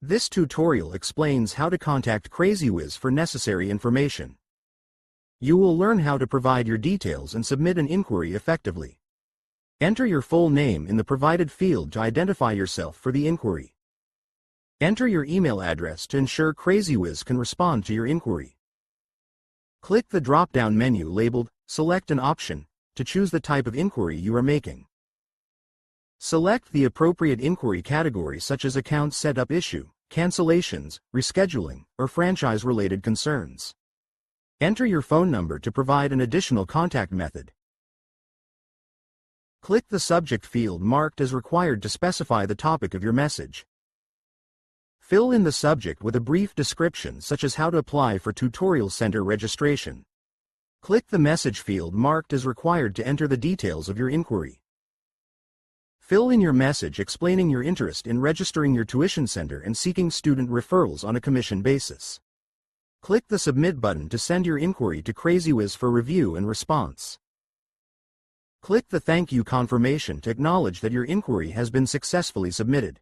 This tutorial explains how to contact Crazywhiz for necessary information. You will learn how to provide your details and submit an inquiry effectively. Enter your full name in the provided field to identify yourself for the inquiry. Enter your email address to ensure Crazywhiz can respond to your inquiry. Click the drop-down menu labeled Select an option to choose the type of inquiry you are making. Select the appropriate inquiry category such as account setup issue, cancellations, rescheduling, or franchise-related concerns. Enter your phone number to provide an additional contact method. Click the subject field marked as required to specify the topic of your message. Fill in the subject with a brief description such as how to apply for tutorial center registration. Click the message field marked as required to enter the details of your inquiry. Fill in your message explaining your interest in registering your tuition center and seeking student referrals on a commission basis. Click the Submit button to send your inquiry to Crazywhiz for review and response. Click the Thank You confirmation to acknowledge that your inquiry has been successfully submitted.